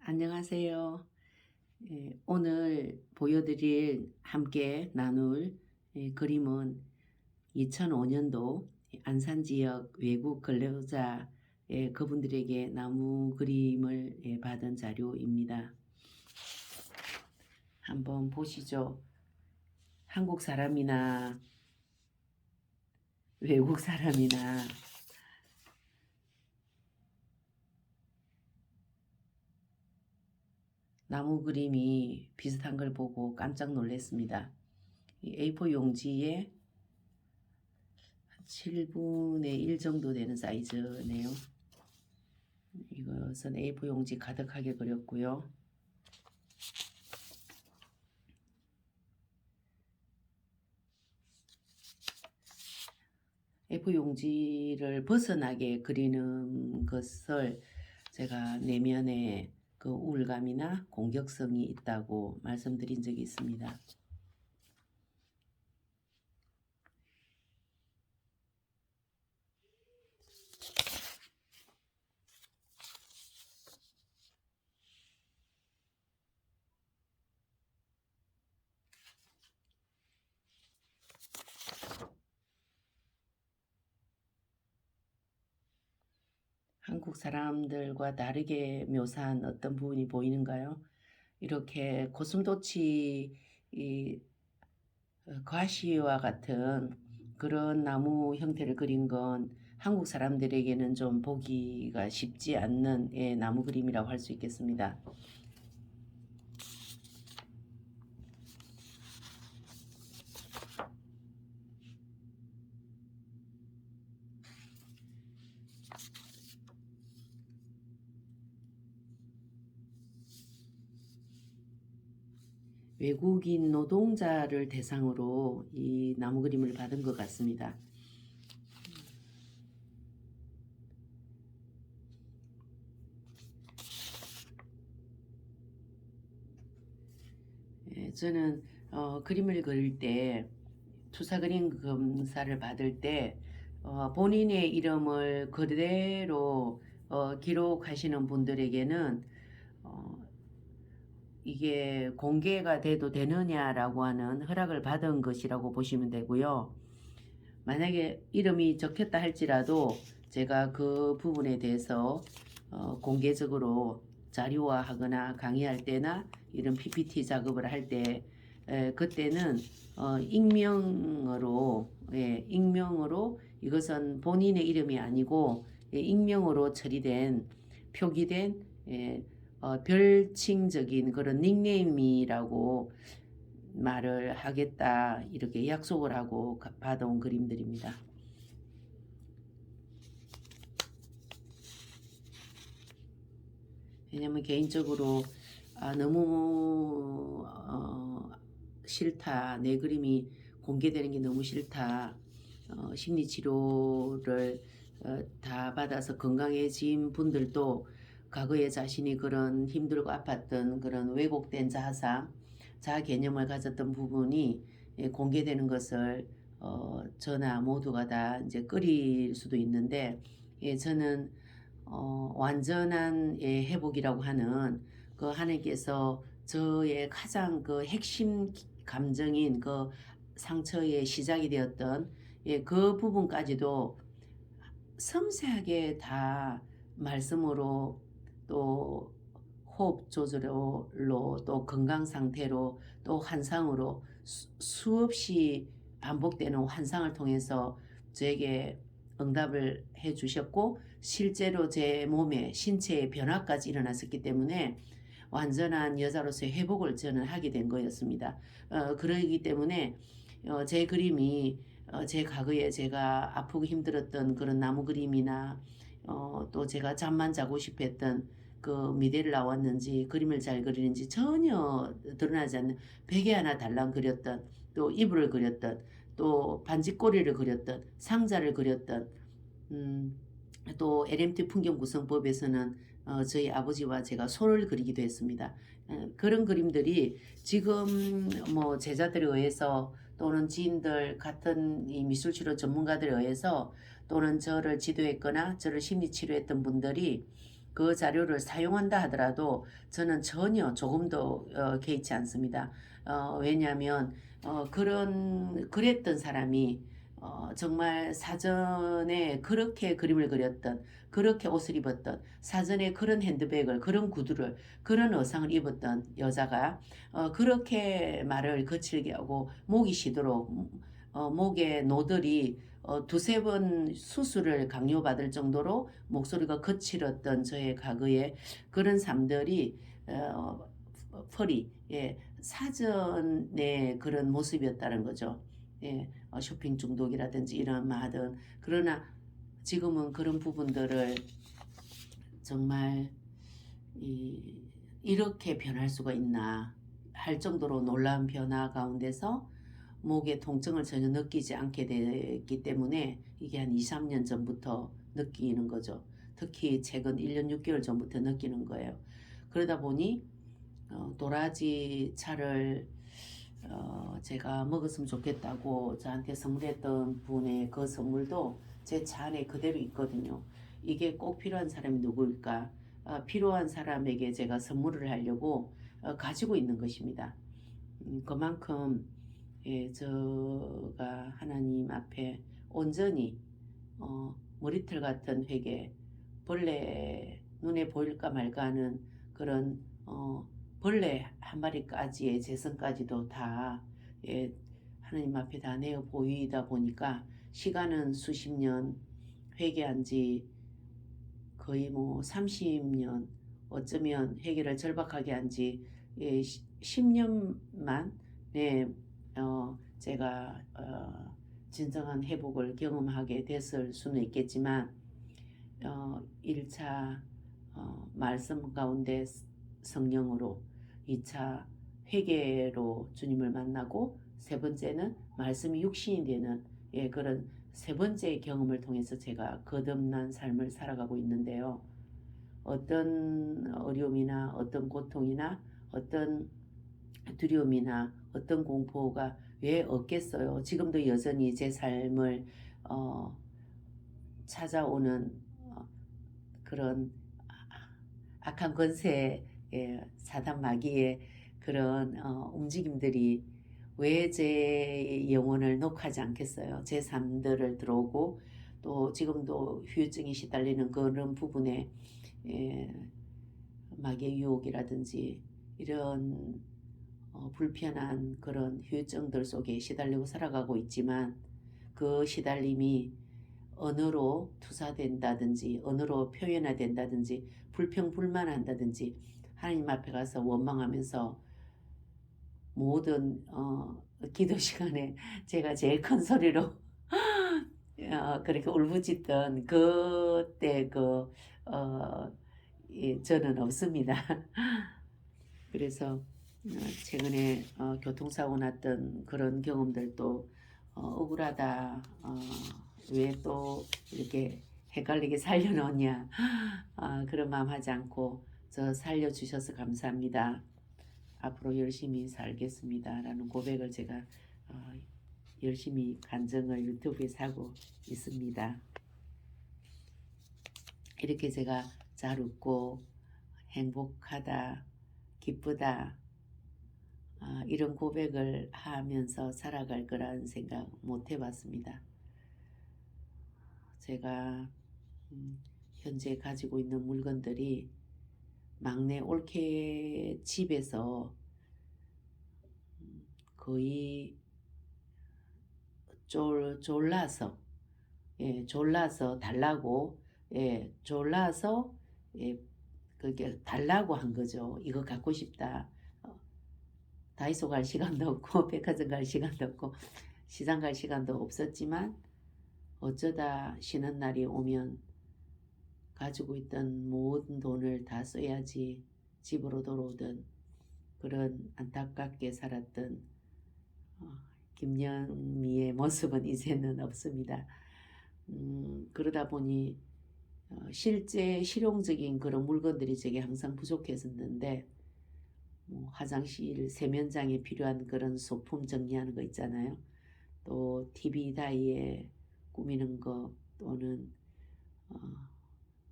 안녕하세요. 오늘 보여드릴 함께 나눌 그림은 2005년도 안산 지역 외국 근로자의 그분들에게 나무 그림을 받은 자료입니다. 한번 보시죠. 한국 사람이나 외국 사람이나 나무 그림이 비슷한 걸 보고 깜짝 놀랐습니다. A4 용지에 7분의 1 정도 되는 사이즈네요. 이것은 A4 용지 가득하게 그렸고요. A4 용지를 벗어나게 그리는 것을 제가 내면에 그 우울감이나 공격성이 있다고 말씀드린 적이 있습니다. 한국 사람들과 다르게 묘사한 어떤 부분이 보이는가요? 이렇게 고슴도치 과시와 같은 그런 나무 형태를 그린 건 한국 사람들에게는 좀 보기가 쉽지 않는 나무 그림이라고 할 수 있겠습니다. 외국인 노동자를 대상으로 이 나무 그림을 받은 것 같습니다. 저는 그림을 그릴 때 투사 그림 검사를 받을 때 본인의 이름을 그대로 기록하시는 분들에게는 이게 공개가 돼도 되느냐라고 하는 허락을 받은 것이라고 보시면 되고요. 만약에 이름이 적혔다 할지라도 제가 그 부분에 대해서 공개적으로 자료화하거나 강의할 때나 이런 PPT 작업을 할 때 그때는 익명으로 익명으로 이것은 본인의 이름이 아니고 익명으로 처리된 표기된 별칭적인 그런 닉네임이라고 말을 하겠다 이렇게 약속을 하고 받아온 그림들입니다. 왜냐면 개인적으로 너무 싫다. 내 그림이 공개되는 게 너무 싫다. 심리치료를 다 받아서 건강해진 분들도 과거에 자신이 그런 힘들고 아팠던 그런 왜곡된 자아상, 자아 개념을 가졌던 부분이 공개되는 것을 저나 모두가 다 이제 꺼릴 수도 있는데 저는 완전한 회복이라고 하는 그 하나님께서 저의 가장 그 핵심 감정인 그 상처의 시작이 되었던 그 부분까지도 섬세하게 다 말씀으로 또 호흡 조절로 또 건강 상태로 또 환상으로 수없이 반복되는 환상을 통해서 저에게 응답을 해 주셨고 실제로 제 몸에 신체의 변화까지 일어났었기 때문에 완전한 여자로서의 회복을 저는 하게 된 거였습니다. 그러기 때문에 제 그림이 제 과거에 제가 아프고 힘들었던 그런 나무 그림이나 또 제가 잠만 자고 싶어 했던 그 미대를 나왔는지 그림을 잘 그리는지 전혀 드러나지 않는 베개 하나 달랑 그렸던 또 이불을 그렸던 또 반지꼬리를 그렸던 상자를 그렸던 또 LMT 풍경 구성법에서는 저희 아버지와 제가 소를 그리기도 했습니다. 그런 그림들이 지금 뭐 제자들에 의해서 또는 지인들 같은 이 미술치료 전문가들에 의해서 또는 저를 지도했거나 저를 심리치료했던 분들이 그 자료를 사용한다 하더라도 저는 전혀 조금도 개의치 않습니다. 왜냐하면 그랬던 사람이 정말 사전에 그렇게 그림을 그렸던, 그렇게 옷을 입었던, 사전에 그런 핸드백을, 그런 구두를, 그런 의상을 입었던 여자가 그렇게 말을 거칠게 하고 목이 쉬도록 목에 노들이 두세 번 수술을 강요받을 정도로 목소리가 거칠었던 저의 과거의 그런 삶들이 펄이 사전의 그런 모습이었다는 거죠. 쇼핑 중독이라든지 이런 마든. 그러나 지금은 그런 부분들을 정말 이렇게 변할 수가 있나 할 정도로 놀라운 변화 가운데서 목의 통증을 전혀 느끼지 않게 됐기 때문에 이게 한 2, 3년 전부터 느끼는 거죠. 특히 최근 1년 6개월 전부터 느끼는 거예요. 그러다 보니 도라지 차를 제가 먹었으면 좋겠다고 저한테 선물했던 분의 그 선물도 제 차 안에 그대로 있거든요. 이게 꼭 필요한 사람이 누구일까? 필요한 사람에게 제가 선물을 하려고 가지고 있는 것입니다. 그만큼 저가 하나님 앞에 온전히 머리털 같은 회개, 벌레 눈에 보일까 말까 하는 그런 벌레 한 마리까지의 재성까지도 다 하나님 앞에 다 내어 보이다 보니까 시간은 수십 년, 회개한 지 거의 뭐 30년, 어쩌면 회개를 절박하게 한 지 10년만 제가 진정한 회복을 경험하게 됐을 수는 있겠지만 1차 말씀 가운데 성령으로, 2차 회개로 주님을 만나고, 세 번째는 말씀이 육신이 되는 그런 세 번째 경험을 통해서 제가 거듭난 삶을 살아가고 있는데요. 어떤 어려움이나 어떤 고통이나 어떤 두려움이나 어떤 공포가 왜 없겠어요. 지금도 여전히 제 삶을 찾아오는 그런 악한 권세, 사단 마귀의 그런 움직임들이 왜 제 영혼을 녹하지 않겠어요. 제 삶들을 들어오고 또 지금도 후유증이 시달리는 그런 부분에 마귀의 유혹이라든지 이런 불편한 그런 후유증들 속에 시달리고 살아가고 있지만 그 시달림이 언어로 투사된다든지 언어로 표현화된다든지 불평불만한다든지 하나님 앞에 가서 원망하면서 모든 기도 시간에 제가 제일 큰 소리로 그렇게 울부짖던 그때 저는 없습니다. 그래서 최근에 교통사고 났던 그런 경험들도 억울하다. 왜 또 이렇게 헷갈리게 살려놓냐. 그런 마음 하지 않고 저 살려주셔서 감사합니다. 앞으로 열심히 살겠습니다. 라는 고백을 제가 열심히 간증을 유튜브에서 하고 있습니다. 이렇게 제가 잘 웃고 행복하다, 기쁘다, 이런 고백을 하면서 살아갈 거라는 생각 못 해봤습니다. 제가 현재 가지고 있는 물건들이 막내 올케 집에서 거의 졸라서 달라고 졸라서 그게 달라고 한 거죠. 이거 갖고 싶다. 다이소 갈 시간도 없고 백화점 갈 시간도 없고 시장 갈 시간도 없었지만 어쩌다 쉬는 날이 오면 가지고 있던 모든 돈을 다 써야지 집으로 돌아오던 그런 안타깝게 살았던 김영미의 모습은 이제는 없습니다. 그러다 보니 실제 실용적인 그런 물건들이 제게 항상 부족했었는데 화장실 세면장에 필요한 그런 소품 정리하는 거 있잖아요. 또 TV 다이에 꾸미는 거 또는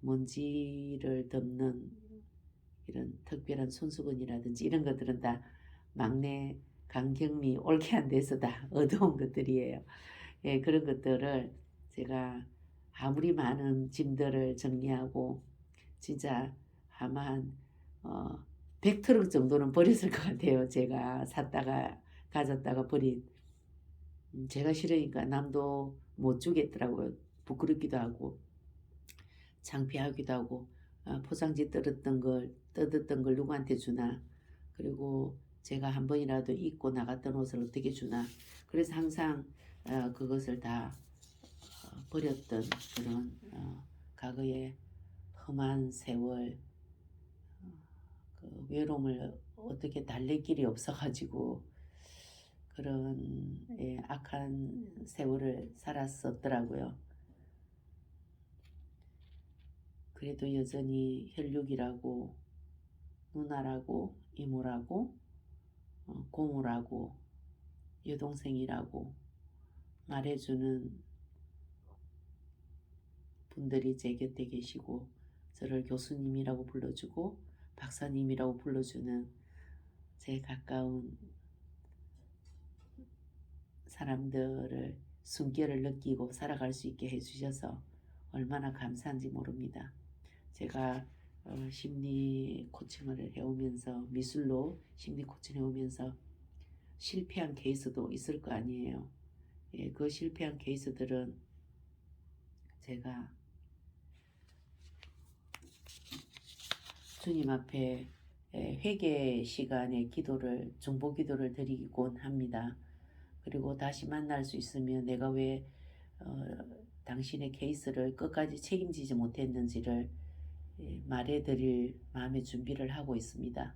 먼지를 덮는 이런 특별한 손수건이라든지 이런 것들은 다 막내 강경미 올케한 데서 다 얻어온 것들이에요. 예, 그런 것들을 제가 아무리 많은 짐들을 정리하고 진짜 아마 한 100트럭 정도는 버렸을 것 같아요. 제가 샀다가 가졌다가 버린. 제가 싫으니까 남도 못 주겠더라고요. 부끄럽기도 하고 창피하기도 하고 포장지 뜯었던 걸 누구한테 주나, 그리고 제가 한 번이라도 입고 나갔던 옷을 어떻게 주나. 그래서 항상 그것을 다 버렸던 그런 과거의 험한 세월, 그 외로움을 어떻게 달랠 길이 없어가지고 그런 악한 세월을 살았었더라고요. 그래도 여전히 혈육이라고, 누나라고, 이모라고, 고모라고, 여동생이라고 말해주는 분들이 제 곁에 계시고, 저를 교수님이라고 불러주고 박사님이라고 불러주는 제 가까운 사람들을 숨결을 느끼고 살아갈 수 있게 해주셔서 얼마나 감사한지 모릅니다. 제가 심리 코칭을 해오면서, 미술로 심리 코칭 해오면서 실패한 케이스도 있을 거 아니에요. 예, 그 실패한 케이스들은 제가 주님 앞에 회개 시간에 기도를, 중보 기도를 드리곤 합니다. 그리고 다시 만날 수 있으면 내가 왜 당신의 케이스를 끝까지 책임지지 못했는지를 말해드릴 마음의 준비를 하고 있습니다.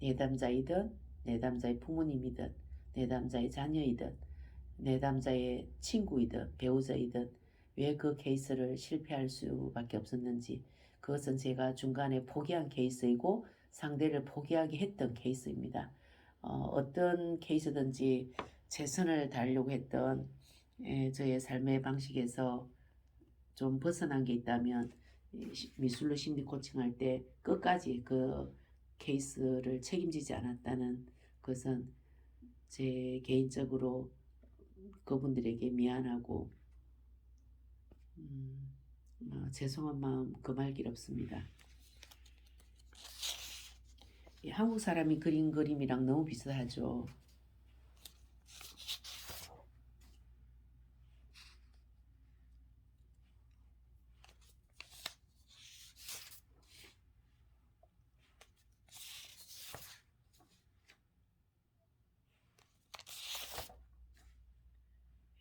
내담자이든, 내담자의 부모님이든, 내담자의 자녀이든, 내담자의 친구이든, 배우자이든 왜 그 케이스를 실패할 수밖에 없었는지, 그것은 제가 중간에 포기한 케이스이고 상대를 포기하게 했던 케이스입니다. 어떤 케이스든지 최선을 다하려고 했던 저의 삶의 방식에서 좀 벗어난 게 있다면, 미술로 심리 코칭할 때 끝까지 그 케이스를 책임지지 않았다는 것은 제 개인적으로 그분들에게 미안하고 죄송한 마음 금할 길 없습니다. 한국 사람이 그린 그림이랑 너무 비슷하죠.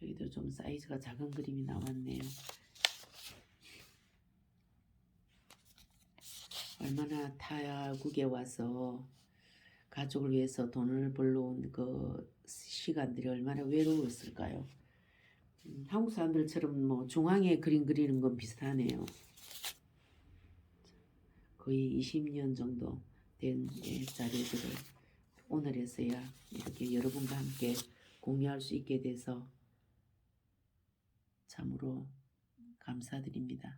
여기도 좀 사이즈가 작은 그림이 나왔네요. 얼마나 타국에 와서 가족을 위해서 돈을 벌러온 그 시간들이 얼마나 외로웠을까요? 한국 사람들처럼 뭐 중앙에 그림 그리는 건 비슷하네요. 거의 20년 정도 된 자료들을 오늘에서야 이렇게 여러분과 함께 공유할 수 있게 돼서 참으로 감사드립니다.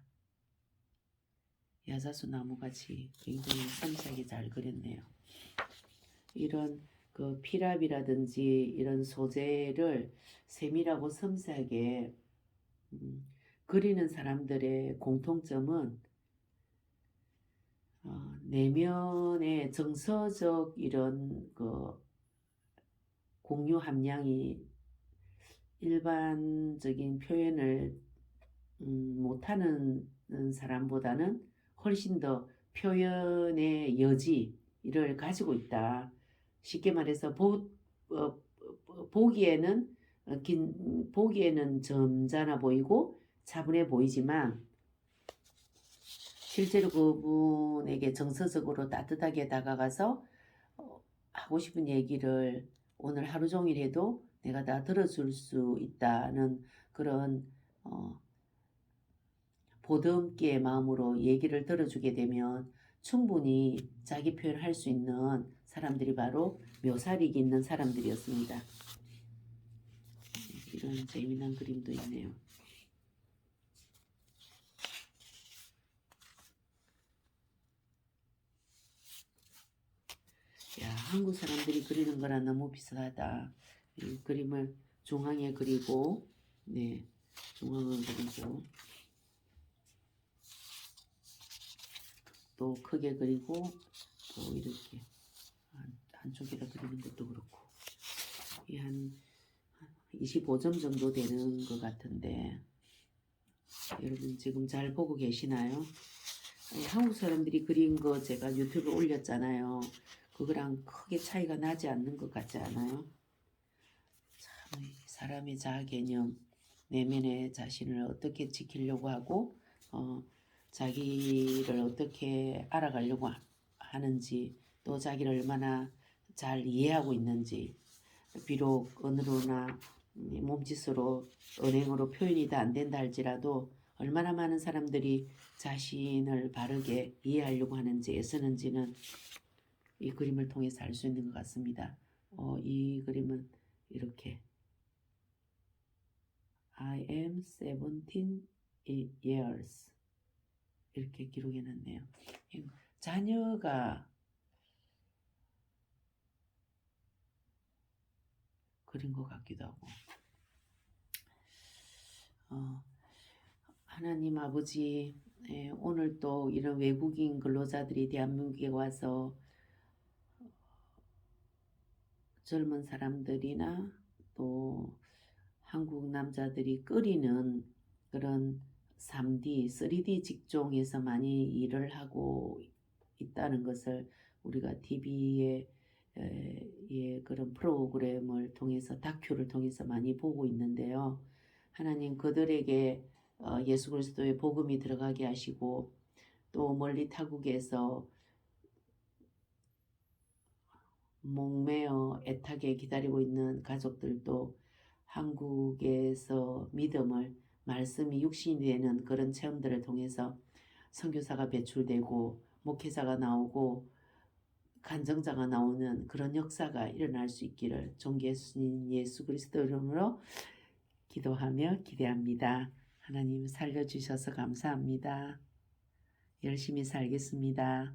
야자수 나무같이 굉장히 섬세하게 잘 그렸네요. 이런 그 피랍이라든지 이런 소재를 세밀하고 섬세하게 그리는 사람들의 공통점은 내면의 정서적 이런 그 공유 함량이 일반적인 표현을 못하는 사람보다는 훨씬 더 표현의 여지를 가지고 있다. 쉽게 말해서 보기에는 점잖아 보이고 차분해 보이지만 실제로 그분에게 정서적으로 따뜻하게 다가가서 하고 싶은 얘기를 오늘 하루 종일 해도 내가 다 들어줄 수 있다는 그런 보듬기의 마음으로 얘기를 들어주게 되면 충분히 자기 표현할 수 있는 사람들이 바로 묘사力있는 사람들이었습니다. 이런 재미난 그림도 있네요. 한국 사람들이 그리는 거랑 너무 비슷하다. 이 그림을 중앙에 그리고, 네, 중앙을 그리고, 또 크게 그리고, 또 이렇게 한쪽에다 그리는 것도 그렇고, 이 한 25점 정도 되는 것 같은데, 여러분 지금 잘 보고 계시나요? 한국 사람들이 그린 거 제가 유튜브에 올렸잖아요. 그거랑 크게 차이가 나지 않는 것 같지 않아요? 참, 사람의 자아 개념, 내면의 자신을 어떻게 지키려고 하고, 자기를 어떻게 알아가려고 하는지, 또 자기를 얼마나 잘 이해하고 있는지, 비록 언어로나 몸짓으로 언행으로 표현이 다 안 된다 할지라도 얼마나 많은 사람들이 자신을 바르게 이해하려고 하는지 애쓰는지는 이 그림을 통해서 알 수 있는 것 같습니다. 이 그림은 이렇게 I am 17 years 이렇게 기록해놨네요. 자녀가 그린 것 같기도 하고 하나님 아버지, 오늘 또 이런 외국인 근로자들이 대한민국에 와서 젊은 사람들이나 또 한국 남자들이 끓이는 그런 3D, 3D 직종에서 많이 일을 하고 있다는 것을 우리가 TV에 그런 프로그램을 통해서 다큐를 통해서 많이 보고 있는데요. 하나님 그들에게 예수 그리스도의 복음이 들어가게 하시고 또 멀리 타국에서 목매어 애타게 기다리고 있는 가족들도 한국에서 믿음을 말씀이 육신이 되는 그런 체험들을 통해서 선교사가 배출되고 목회자가 나오고 간증자가 나오는 그런 역사가 일어날 수 있기를 존귀 예수님 예수 그리스도 이름으로 기도하며 기대합니다. 하나님 살려주셔서 감사합니다. 열심히 살겠습니다.